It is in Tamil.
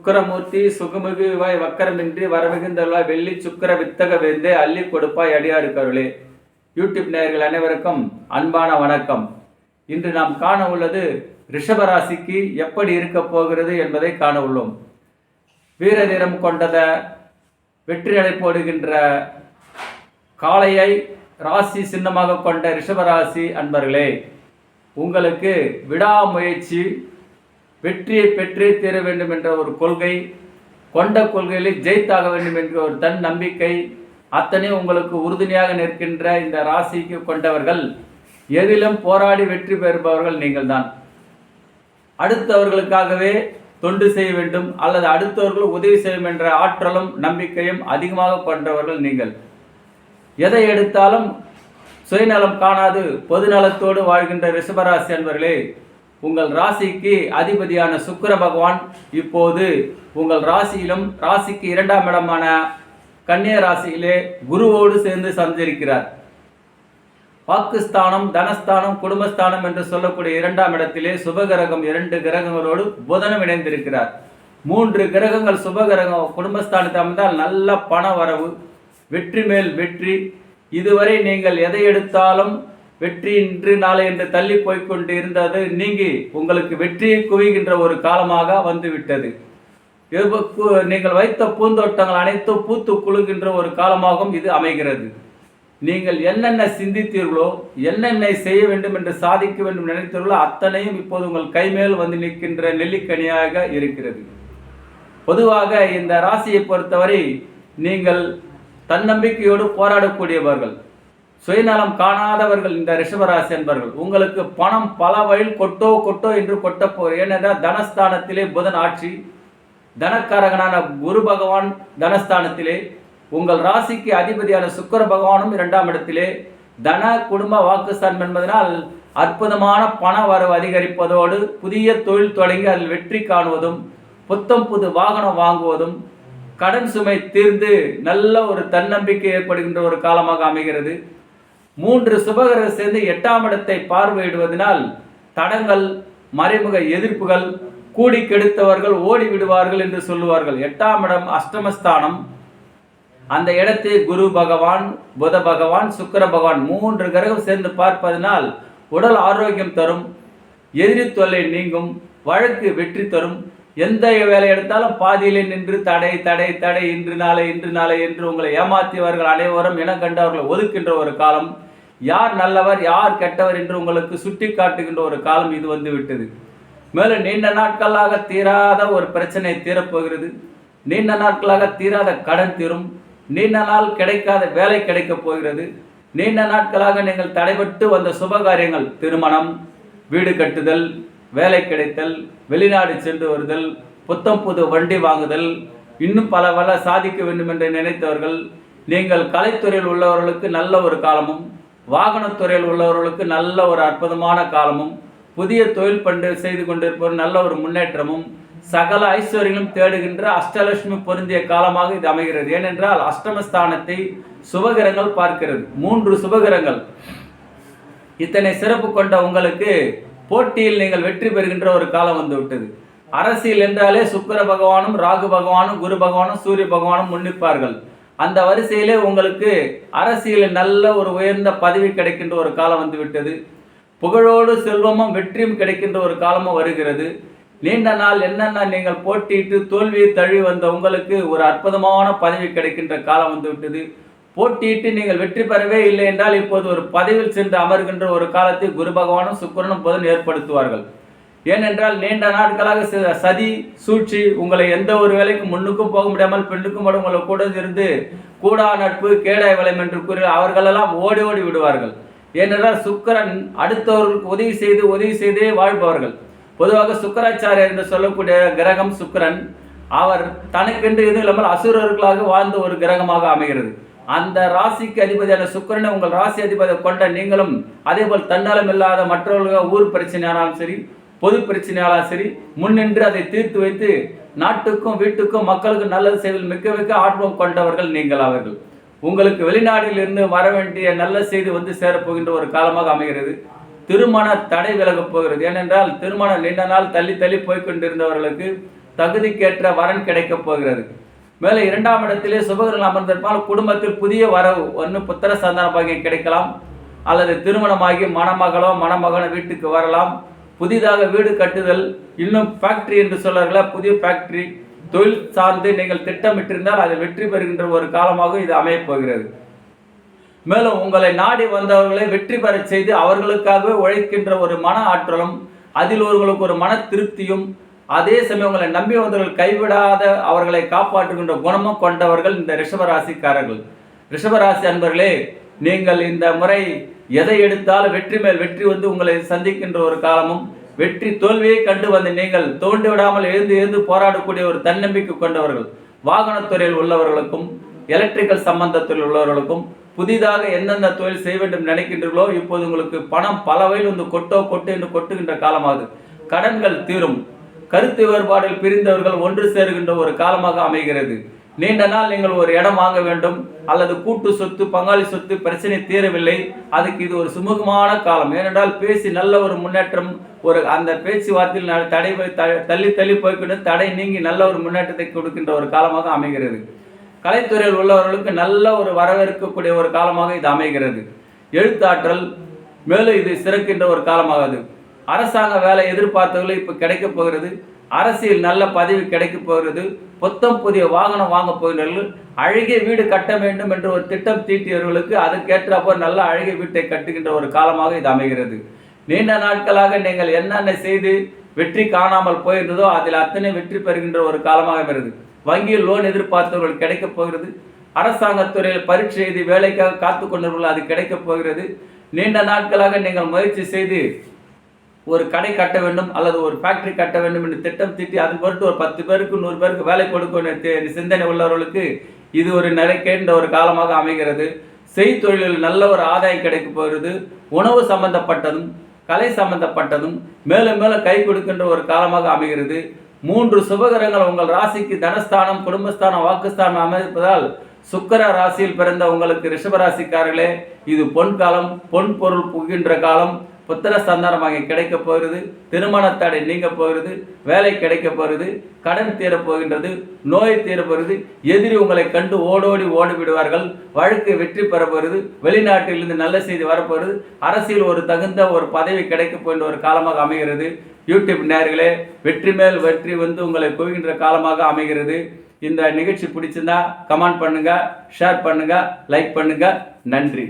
சுக்கரமூர்த்தி சுகமிகுவாய் வக்கரமின்றி வரமிகுந்தருளாய் வெள்ளி சுக்கர வித்தக வேந்தே அள்ளி கொடுப்பாய் அடியாருக்கருளே. யூடியூப் நேயர்கள் அனைவருக்கும் அன்பான வணக்கம். இன்று நாம் காண உள்ளது ரிஷபராசிக்கு எப்படி இருக்க போகிறது என்பதை காண உள்ளோம். வீர நிறம் கொண்டத வெற்றி நடை போடுகின்ற காளையை ராசி சின்னமாக கொண்ட ரிஷபராசி அன்பர்களே, உங்களுக்கு விடாமுயற்சி வெற்றியை பெற்றே தீர வேண்டும் என்ற ஒரு கொள்கை, கொண்ட கொள்கையில் ஜெயித்தாக வேண்டும் என்ற ஒரு தன் நம்பிக்கை அத்தனை உங்களுக்கு உறுதுணையாக நிற்கின்ற இந்த ராசிக்கு கொண்டவர்கள் எதிலும் போராடி வெற்றி பெறுபவர்கள் நீங்கள் தான். அடுத்தவர்களுக்காகவே தொண்டு செய்ய வேண்டும் அல்லது அடுத்தவர்கள் உதவி செய்யும் என்ற ஆற்றலும் நம்பிக்கையும் அதிகமாக கொண்டவர்கள் நீங்கள். எதை எடுத்தாலும் சுயநலம் காணாது பொதுநலத்தோடு வாழ்கின்ற ரிஷபராசி அன்பர்களே, உங்கள் ராசிக்கு அதிபதியான சுக்கிர பகவான் இப்போது உங்கள் ராசியிலும் ராசிக்கு 2ஆம் இடமான கன்னியா ராசியிலே குருவோடு சேர்ந்து சஞ்சரிக்கிறார். வாக்குஸ்தானம், தனஸ்தானம், குடும்பஸ்தானம் என்று சொல்லக்கூடிய 2ஆம் இடத்திலே சுபகிரகம் 2 கிரகங்களோடு புதனும் இணைந்திருக்கிறார். 3 கிரகங்கள் சுபகிரகம் குடும்பஸ்தானத்தை அமைந்தால் நல்ல பண வரவு, வெற்றி மேல் வெற்றி. இதுவரை நீங்கள் எதை எடுத்தாலும் வெற்றி இன்று நாளை என்று தள்ளி போய்கொண்டு இருந்தது நீங்கி உங்களுக்கு வெற்றியை குவிகின்ற ஒரு காலமாக வந்துவிட்டது. நீங்கள் வைத்த பூந்தோட்டங்கள் அனைத்தும் பூத்து குலுகின்ற ஒரு காலமாகவும் இது அமைகிறது. நீங்கள் என்னென்ன சிந்தித்தீர்களோ, என்னென்ன செய்ய வேண்டும் என்று சாதிக்க வேண்டும் நினைத்தீர்களோ அத்தனையும் இப்போது உங்கள் கைமேல் வந்து நிற்கின்ற நெல்லிக்கனியாக இருக்கிறது. பொதுவாக இந்த ராசியை பொறுத்தவரை நீங்கள் தன்னம்பிக்கையோடு போராடக்கூடியவர்கள், சுயநலம் காணாதவர்கள் இந்த ரிஷபராசி என்பவர்கள். உங்களுக்கு பணம் பல வழியில் கொட்டோ என்று கொட்டப்போர். ஏனென்றால் தனஸ்தானத்திலே புதன் ஆட்சி, தனக்காரகனான குரு பகவான் தனஸ்தானத்திலே, உங்கள் ராசிக்கு அதிபதியான சுக்கிர பகவானும் 2ஆம் இடத்திலே, தன குடும்ப வாக்குஸ்தானம் என்பதனால் அற்புதமான பண வரவு அதிகரிப்பதோடு புதிய தொழில் தொடங்கி அதில் வெற்றி காணுவதும், புத்தம் புது வாகனம் வாங்குவதும், கடன் சுமை தீர்ந்து நல்ல ஒரு தன்னம்பிக்கை ஏற்படுகின்ற ஒரு காலமாக அமைகிறது. 3 சுபகிரகம் சேர்ந்து 8ஆம் இடத்தை பார்வையிடுவதனால் தடங்கள், மறைமுக எதிர்ப்புகள், கூடி கெடுத்தவர்கள் ஓடி விடுவார்கள் என்று சொல்லுவார்கள். 8ஆம் இடம் அஷ்டமஸ்தானம். அந்த இடத்தை குரு பகவான், புத பகவான், சுக்கிர பகவான் 3 கிரகம் சேர்ந்து பார்ப்பதனால் உடல் ஆரோக்கியம் தரும், எதிரி தொல்லை நீங்கும், வழக்கு வெற்றி தரும். எந்த வேலை எடுத்தாலும் பாதியிலே நின்று தடை தடை தடை இன்று நாளை என்று உங்களை ஏமாற்றியவர்கள் அனைவரும் இனம் கண்டவர்களை ஒதுக்கின்ற ஒரு காலம். யார் நல்லவர் யார் கெட்டவர் என்று உங்களுக்கு சுட்டி காட்டுகின்ற ஒரு காலம் இது வந்து விட்டது. மேலும் நீண்ட நாட்களாக தீராத ஒரு பிரச்சனை தீரப்போகிறது. நீண்ட நாட்களாக தீராத கடன் தீரும். நீண்ட நாள் கிடைக்காத வேலை கிடைக்கப் போகிறது. நீண்ட நாட்களாக நீங்கள் தடைபட்டு வந்த சுபகாரியங்கள், திருமணம், வீடு கட்டுதல், வேலை கிடைத்தல், வெளிநாடு சென்று வருதல், புத்தம் புது வண்டி வாங்குதல், இன்னும் பல சாதிக்க வேண்டும் என்று நினைத்தவர்கள், நீங்கள் கலைத்துறையில் உள்ளவர்களுக்கு நல்ல ஒரு காலமும், வாகனத்துறையில் உள்ளவர்களுக்கு நல்ல ஒரு அற்புதமான காலமும், புதிய தொழில் பண்டு செய்து கொண்டிருப்பவர் நல்ல ஒரு முன்னேற்றமும், சகல ஐஸ்வர்யங்களும் தேடுகின்ற அஷ்டலட்சுமி பொருந்திய காலமாக இது அமைகிறது. ஏனென்றால் அஷ்டமஸ்தானத்தை சுபகிரகங்கள் பார்க்கிறது. 3 சுபகிரகங்கள். இத்தனை சிறப்பு கொண்ட உங்களுக்கு போட்டியில் நீங்கள் வெற்றி பெறுகின்ற ஒரு காலம் வந்து விட்டது. அரசியல் என்றாலே சுக்கிர பகவானும் ராகு பகவானும் குரு பகவானும் சூரிய பகவானும் முன்னிப்பார்கள். அந்த வரிசையிலே உங்களுக்கு அரசியலில் நல்ல ஒரு உயர்ந்த பதவி கிடைக்கின்ற ஒரு காலம் வந்து விட்டது. புகழோடு செல்வமும் வெற்றியும் கிடைக்கின்ற ஒரு காலமும் வருகிறது. நீண்ட நாள் என்னென்ன நீங்கள் போட்டியிட்டு தோல்வியை தழுவி வந்த உங்களுக்கு ஒரு அற்புதமான பதவி கிடைக்கின்ற காலம் வந்து விட்டது. போட்டியிட்டு நீங்கள் வெற்றி பெறவே இல்லை என்றால் இப்போது ஒரு பதவியில் சென்று அமர்கின்ற ஒரு காலத்தை குரு பகவானும் சுக்கிரனும் புதன் ஏற்படுத்துவார்கள். ஏனென்றால் நீண்ட நாட்களாக சதி சூழ்ச்சி உங்களை எந்த ஒரு வேலைக்கும் முன்னுக்கும் போக முடியாமல் பெண்ணுக்கும் உங்களை கூட இருந்து கூடா நட்பு கேடாய் வளையம் என்று கூறி அவர்களெல்லாம் ஓடி ஓடி விடுவார்கள். ஏனென்றால் சுக்கிரன் அடுத்தவர்களுக்கு உதவி செய்தே வாழ்பவர்கள். பொதுவாக சுக்கராச்சாரியர் என்று சொல்லக்கூடிய கிரகம் சுக்கிரன். அவர் தனக்கென்று எதுவும் இல்லாமல் அசுரர்களாக வாழ்ந்த ஒரு கிரகமாக அமைகிறது. அந்த ராசிக்கு அதிபதியான சுக்கிரனை உங்கள் ராசி அதிபதியை கொண்ட நீங்களும் அதே போல் தன்னலம் இல்லாத மற்றவர்கள் ஊர் பிரச்சனையானாலும் சரி, பொது பிரச்சனையாலும் சரி, முன்னின்று அதை தீர்த்து வைத்து நாட்டுக்கும் வீட்டுக்கும் மக்களுக்கும் நல்லது செய்வதில் மிக்க ஆர்வம் கொண்டவர்கள் நீங்கள். அவர்கள் உங்களுக்கு வெளிநாட்டில் இருந்து வர வேண்டிய நல்ல செய்தி வந்து சேரப்போகின்ற ஒரு காலமாக அமைகிறது. திருமண தடை விலகப் போகிறது. ஏனென்றால் திருமணம் நீண்ட நாள் தள்ளி போய்கொண்டிருந்தவர்களுக்கு தகுதிக்கேற்ற வரன் கிடைக்கப் போகிறது. மேலே 2ஆம் இடத்திலே சுபகிரகம் அமர்ந்திருப்பால் குடும்பத்தில் புதிய வரவு ஒன்று புத்திர சந்தான பாக்கியம் கிடைக்கலாம், அல்லது திருமணமாகி மணமகளோ மணமகனோ வீட்டுக்கு வரலாம். புதிதாக வீடு கட்டுதல், இன்னும் ஃபேக்டரி என்று சொல்றார்கள, புதிய ஃபேக்டரி தொழில் சார்ந்து நீங்கள் திட்டமிட்டிருந்தால் அது வெற்றி பெறுகின்ற ஒரு காலமாக இது அமையப் போகிறது. மேலும் உங்களை நாடி வந்தவர்களை வெற்றி பெற செய்து அவர்களுக்காகவே உழைக்கின்ற ஒரு மன ஆற்றலும், அதில் ஒருவர்களுக்கு ஒரு மன திருப்தியும், அதே சமயம் உங்களை நம்பி வந்தவர்கள் கைவிடாத அவர்களை காப்பாற்றுகின்ற குணமும் கொண்டவர்கள் இந்த ரிஷபராசிக்காரர்கள். ரிஷபராசி அன்பர்களே, நீங்கள் இந்த முறை எதை எடுத்தாலும் வெற்றி மேல் வெற்றி வந்து உங்களை சந்திக்கின்ற ஒரு காலமும், வெற்றி தோல்வியை கண்டு வந்து நீங்கள் தோண்டி விடாமல் எழுந்து போராடக்கூடிய ஒரு தன்னம்பிக்கை கொண்டவர்கள். வாகனத்துறையில் உள்ளவர்களுக்கும் எலக்ட்ரிக்கல் சம்பந்தத்தில் உள்ளவர்களுக்கும் புதிதாக எந்தெந்த தொழில் செய்ய வேண்டும் நினைக்கின்றீர்களோ இப்போது உங்களுக்கு பணம் பல வகையில் வந்து கொட்டு என்று கொட்டுகின்ற காலமாகுது. கடன்கள் தீரும். கருத்து வேறுபாடில் பிரிந்தவர்கள் ஒன்று சேருகின்ற ஒரு காலமாக அமைகிறது. நீண்ட நாள் நீங்கள் ஒரு இடம் வாங்க வேண்டும், அல்லது கூட்டு சொத்து பங்காளி சொத்து பிரச்சனை தீரவில்லை, அதுக்கு இது ஒரு சுமூகமான காலம். ஏனென்றால் பேசி நல்ல ஒரு முன்னேற்றம், ஒரு அந்த பேச்சுவார்த்தையில் தடை தள்ளி போய்கிட்டு தடை நீங்கி நல்ல ஒரு முன்னேற்றத்தை கொடுக்கின்ற ஒரு காலமாக அமைகிறது. கலைத்துறையில் உள்ளவர்களுக்கு நல்ல ஒரு வரவேற்கக்கூடிய ஒரு காலமாக இது அமைகிறது. எழுத்தாற்றல் மேலும் இது சிறக்கின்ற ஒரு காலமாகுது. அரசாங்க வேலை எதிர்பார்த்தவர்கள் இப்போ கிடைக்க போகிறது. அரசியல் நல்ல பதவி கிடைக்க போகிறது. புத்தம் புதிய வாகனம் வாங்க போகிறவர்கள், அழகிய வீடு கட்ட வேண்டும் என்று ஒரு திட்டம் தீட்டியவர்களுக்கு அதற்கேற்றப்போ நல்ல அழகிய வீட்டை கட்டுகின்ற ஒரு காலமாக இது அமைகிறது. நீண்ட நாட்களாக நீங்கள் என்னென்ன செய்து வெற்றி காணாமல் போயிருந்ததோ அதில் அத்தனை வெற்றி பெறுகின்ற ஒரு காலமாக இருக்கிறது. வங்கியில் லோன் எதிர்பார்த்தவர்கள் கிடைக்கப் போகிறது. அரசாங்கத்துறையில் பரீட்சை எழுதி வேலைக்காக காத்து கொண்டவர்கள் அது கிடைக்கப் போகிறது. நீண்ட நாட்களாக நீங்கள் முயற்சி செய்து ஒரு கடை கட்ட வேண்டும் அல்லது ஒரு ஃபேக்டரி கட்ட வேண்டும் என்று திட்டம் தீட்டி அது பொறுத்து ஒரு 10 பேருக்கு 100 பேருக்கு வேலை கொடுக்க சிந்தனை உள்ளவர்களுக்கு இது ஒரு நிறைக்கின்ற ஒரு காலமாக அமைகிறது. செய்தொழிலில் நல்ல ஒரு ஆதாயம் கிடைக்க போகிறது. உணவு சம்பந்தப்பட்டதும் கலை சம்பந்தப்பட்டதும் மேலும் மேலும் கை கொடுக்கின்ற ஒரு காலமாக அமைகிறது. 3 சுபகிரகங்கள் உங்கள் ராசிக்கு தனஸ்தானம், குடும்பஸ்தானம், வாக்குஸ்தானம் அமைப்பதால் சுக்கிர ராசியில் பிறந்த உங்களுக்கு ரிஷபராசிக்காரர்களே, இது பொன் காலம், பொன் பொருள் புகின்ற காலம். புத்திர சந்தானமாக கிடைக்க போகிறது. திருமண தடை நீங்க போகிறது. வேலை கிடைக்க போகிறது. கடன் தீரப்போகின்றது. நோய் தீரப்போகிறது. எதிரி உங்களை கண்டு ஓடி விடுவார்கள். வழக்கு வெற்றி பெற போகிறது. வெளிநாட்டிலிருந்து நல்ல செய்தி வரப்போகிறது. அரசியல் ஒரு தகுந்த ஒரு பதவி கிடைக்க போகின்ற ஒரு காலமாக அமைகிறது. யூடியூப் நேயர்களே, வெற்றி மேல் வெற்றி வந்து உங்களை குவிகின்ற காலமாக அமைகிறது. இந்த நிகழ்ச்சி பிடிச்சிருந்தா கமெண்ட் பண்ணுங்க, ஷேர் பண்ணுங்க, லைக் பண்ணுங்க. நன்றி.